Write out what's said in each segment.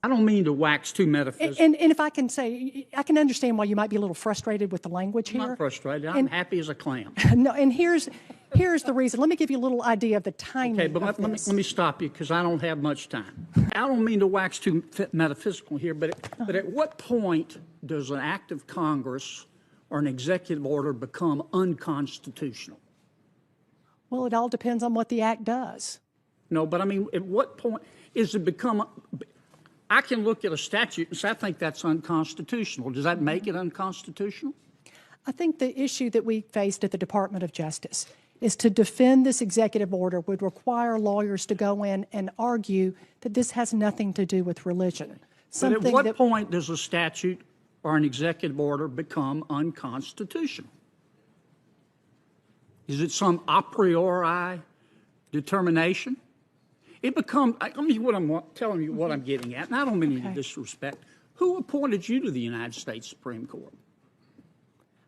I don't mean to wax too metaphysical. And if I can say, I can understand why you might be a little frustrated with the language here. I'm not frustrated. I'm happy as a clam. No, and here's the reason. Let me give you a little idea of the timing. Okay, but of let me stop you because I don't have much time. I don't mean to wax too metaphysical here, but at what point does an act of Congress or an executive order become unconstitutional? Well, it all depends on what the act does. No, but I mean, at what point is it become? I can look at a statute and say, I think that's unconstitutional. Does that make it unconstitutional? I think the issue that we faced at the Department of Justice is to defend this executive order would require lawyers to go in and argue that this has nothing to do with religion. But at what point does a statute or an executive order become unconstitutional? Is it some a priori determination? It becomes, I mean, what I'm telling you what I'm getting at, and I don't mean any disrespect. Who appointed you to the United States Supreme Court?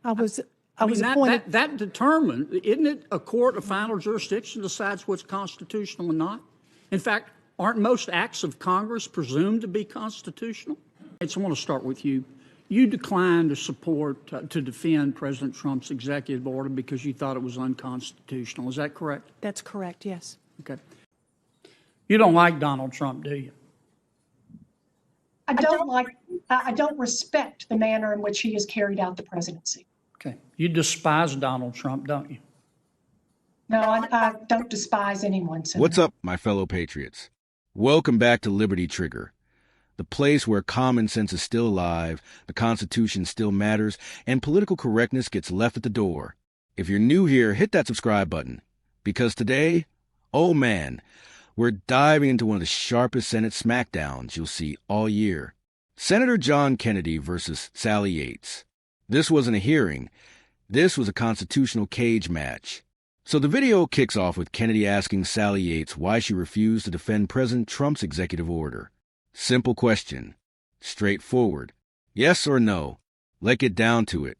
I was appointed. That determined, isn't it a court of final jurisdiction decides what's constitutional and not? In fact, aren't most acts of Congress presumed to be constitutional? So I want to start with you. You declined to support, to defend President Trump's executive order because you thought it was unconstitutional. Is that correct? That's correct, yes. Okay. You don't like Donald Trump, do you? I don't respect the manner in which he has carried out the presidency. Okay. You despise Donald Trump, don't you? No, I don't despise anyone, Senator. What's up, my fellow patriots? Welcome back to Liberty Trigger, the place where common sense is still alive, the Constitution still matters, and political correctness gets left at the door. If you're new here, hit that subscribe button, because today, oh man, we're diving into one of the sharpest Senate smackdowns you'll see all year. Senator John Kennedy versus Sally Yates. This wasn't a hearing. This was a constitutional cage match. So the video kicks off with Kennedy asking Sally Yates why she refused to defend President Trump's executive order. Simple question. Straightforward. Yes or no? Let's get down to it.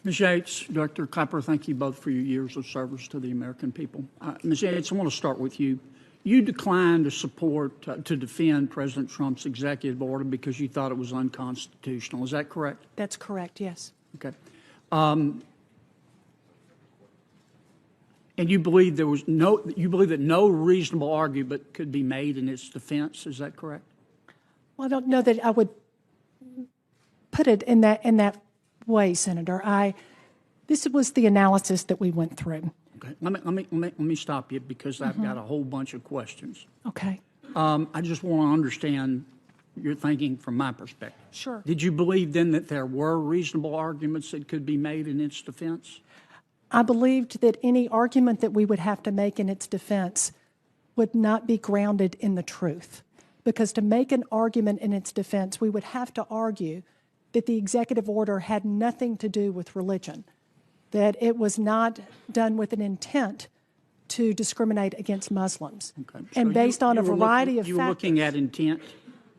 Ms. Yates, Dr. Clapper, thank you both for your years of service to the American people. Ms. Yates, I want to start with you. You declined to support, to defend President Trump's executive order because you thought it was unconstitutional. Is that correct? That's correct, yes. Okay. And you believe that no reasonable argument could be made in its defense. Is that correct? Well, I don't know that I would put it in that way, Senator. This was the analysis that we went through. Okay. Let me stop you because I've got a whole bunch of questions. Okay. I just want to understand your thinking from my perspective. Sure. Did you believe then that there were reasonable arguments that could be made in its defense? I believed that any argument that we would have to make in its defense would not be grounded in the truth. Because to make an argument in its defense, we would have to argue that the executive order had nothing to do with religion, that it was not done with an intent to discriminate against Muslims. Okay. And so based on a variety of factors. You were looking at intent?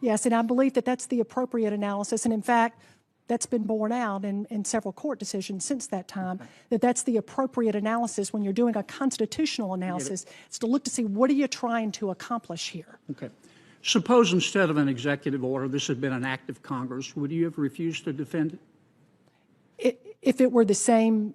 Yes, and I believe that that's the appropriate analysis. And in fact, that's been borne out in several court decisions since that time, that that's the appropriate analysis when you're doing a constitutional analysis. It's to look to see what are you trying to accomplish here. Okay. Suppose instead of an executive order, this had been an act of Congress, would you have refused to defend it? If it were the same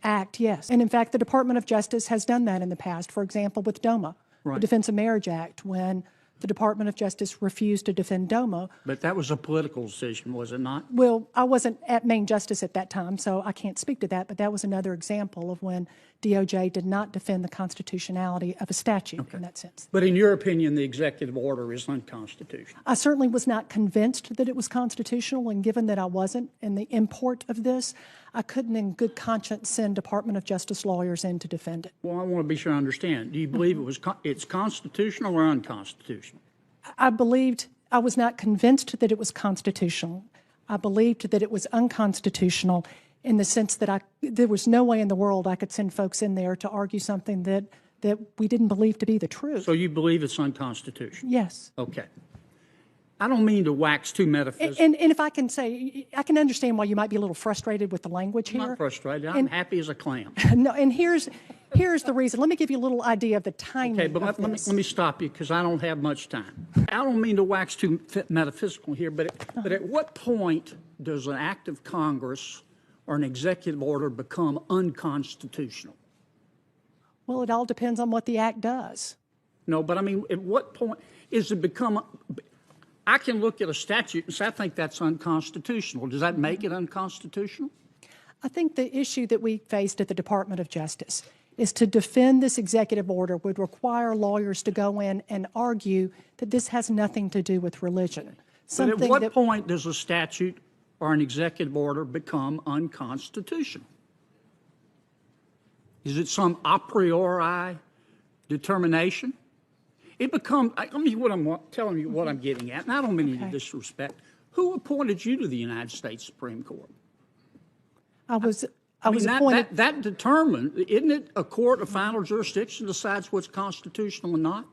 act, yes. And in fact, the Department of Justice has done that in the past. For example, with DOMA, the Defense of Marriage Act, when the Department of Justice refused to defend DOMA. But that was a political decision, was it not? Well, I wasn't at Main Justice at that time, so I can't speak to that, but that was another example of when DOJ did not defend the constitutionality of a statute in that sense. But in your opinion, the executive order is unconstitutional? I certainly was not convinced that it was constitutional, and given that I wasn't, and the import of this, I couldn't in good conscience send Department of Justice lawyers in to defend it. Well, I want to be sure I understand. Do you believe it's constitutional or unconstitutional? I was not convinced that it was constitutional. I believed that it was unconstitutional in the sense that there was no way in the world I could send folks in there to argue something that we didn't believe to be the truth. So you believe it's unconstitutional? Yes. Okay. I don't mean to wax too metaphysical. And if I can say, I can understand why you might be a little frustrated with the language here. I'm not frustrated. I'm happy as a clam. No, and here's Here's the reason. Let me give you a little idea of the timing Okay, but of let this. me stop you because I don't have much time. I don't mean to wax too metaphysical here, but at what point does an act of Congress or an executive order become unconstitutional? Well, it all depends on what the act does. No, but I mean, at what point is it become? I can look at a statute and say, I think that's unconstitutional. Does that make it unconstitutional? I think the issue that we faced at the Department of Justice is to defend this executive order would require lawyers to go in and argue that this has nothing to do with religion. But at what point does a statute or an executive order become unconstitutional? Is it some a priori determination? It becomes, I mean, what I'm telling you what I'm getting at, and I don't mean any disrespect. Who appointed you to the United States Supreme Court? I was appointed. That determined, isn't it a court of final jurisdiction decides what's constitutional and not?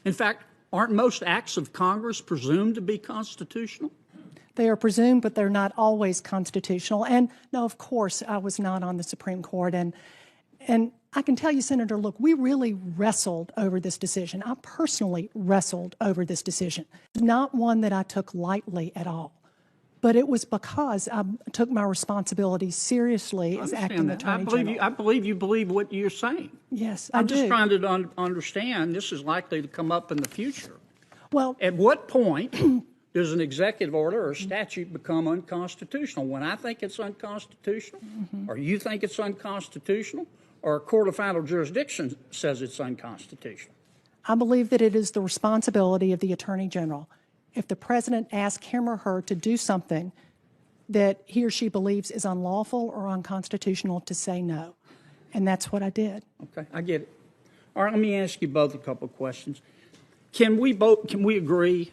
In fact, aren't most acts of Congress presumed to be constitutional? They are presumed, but they're not always constitutional. And no, of course, I was not on the Supreme Court. And I can tell you, Senator, look, we really wrestled over this decision. I personally wrestled over this decision. Not one that I took lightly at all. But it was because I took my responsibility seriously as acting Attorney General. I believe you believe what you're saying. Yes, I do. I'm just trying to understand. This is likely to come up in the future. Well, at what point does an executive order or statute become unconstitutional? When I think it's unconstitutional, or you think it's unconstitutional, or a court of final jurisdiction says it's unconstitutional? I believe that it is the responsibility of the Attorney General. If the president asks him or her to do something that he or she believes is unlawful or unconstitutional, to say no. And that's what I did. Okay, I get it. All right, let me ask you both a couple of questions. Can we agree,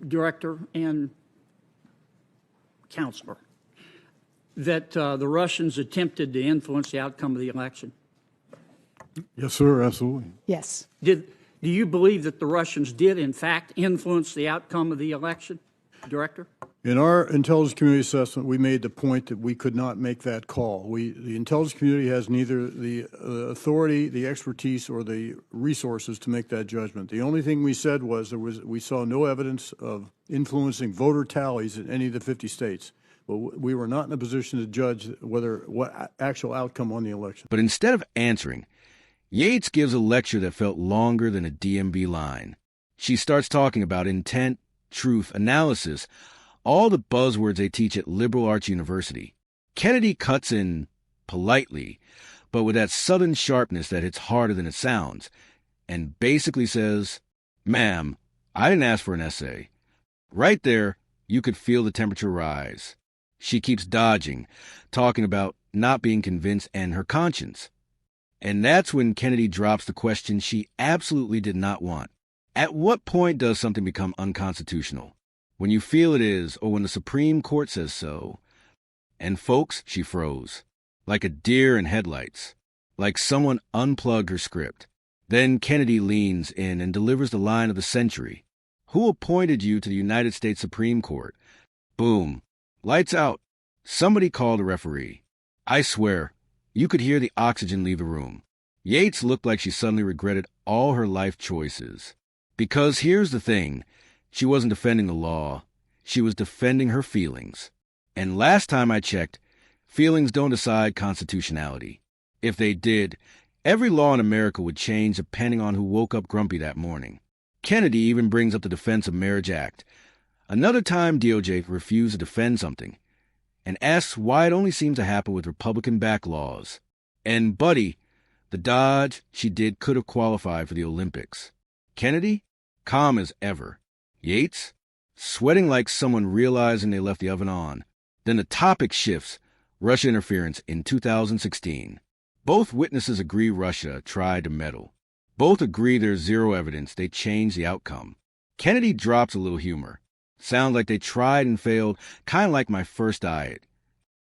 Director and Counselor, that the Russians attempted to influence the outcome of the election? Yes, sir, absolutely. Yes. Do you believe that the Russians did, in fact, influence the outcome of the election, Director? In our intelligence community assessment, we made the point that we could not make that call. The intelligence community has neither the authority, the expertise, or the resources to make that judgment. The only thing we said was we saw no evidence of influencing voter tallies in any of the 50 states. But we were not in a position to judge what actual outcome on the election. But instead of answering, Yates gives a lecture that felt longer than a DMV line. She starts talking about intent, truth, analysis, all the buzzwords they teach at liberal arts university. Kennedy cuts in politely, but with that southern sharpness that hits harder than it sounds, and basically says, "Ma'am, I didn't ask for an essay." Right there, you could feel the temperature rise. She keeps dodging, talking about not being convinced and her conscience. And that's when Kennedy drops the question she absolutely did not want. At what point does something become unconstitutional? When you feel it is, or when the Supreme Court says so. And folks, she froze. Like a deer in headlights. Like someone unplugged her script. Then Kennedy leans in and delivers the line of the century. Who appointed you to the United States Supreme Court? Boom. Lights out. Somebody called a referee. I swear, you could hear the oxygen leave the room. Yates looked like she suddenly regretted all her life choices. Because here's the thing, she wasn't defending the law. She was defending her feelings. And last time I checked, feelings don't decide constitutionality. If they did, every law in America would change depending on who woke up grumpy that morning. Kennedy even brings up the Defense of Marriage Act. Another time DOJ refused to defend something, and asks why it only seems to happen with Republican-backed laws. And buddy, the dodge she did could have qualified for the Olympics. Kennedy, calm as ever. Yates, sweating like someone realizing they left the oven on. Then the topic shifts, Russia interference in 2016. Both witnesses agree Russia tried to meddle. Both agree there's zero evidence they changed the outcome. Kennedy drops a little humor. Sounds like they tried and failed, kind of like my first diet.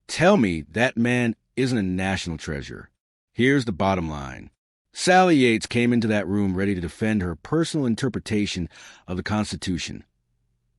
Tell me that man isn't a national treasure. Here's the bottom line. Sally Yates came into that room ready to defend her personal interpretation of the Constitution,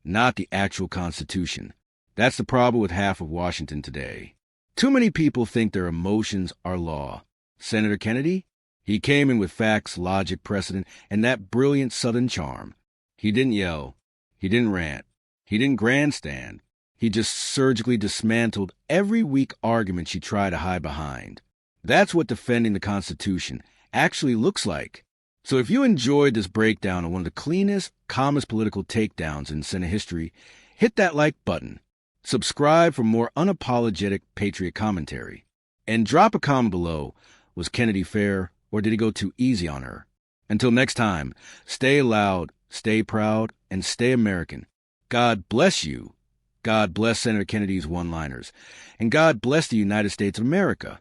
not the actual Constitution. That's the problem with half of Washington today. Too many people think their emotions are law. Senator Kennedy? He came in with facts, logic, precedent, and that brilliant Southern charm. He didn't yell. He didn't rant. He didn't grandstand. He just surgically dismantled every weak argument she tried to hide behind. That's what defending the Constitution actually looks like. So if you enjoyed this breakdown of one of the cleanest, calmest political takedowns in Senate history, hit that like button. Subscribe for more unapologetic patriot commentary. And drop a comment below. Was Kennedy fair, or did he go too easy on her? Until next time, stay loud, stay proud, and stay American. God bless you. God bless Senator Kennedy's one-liners. And God bless the United States of America.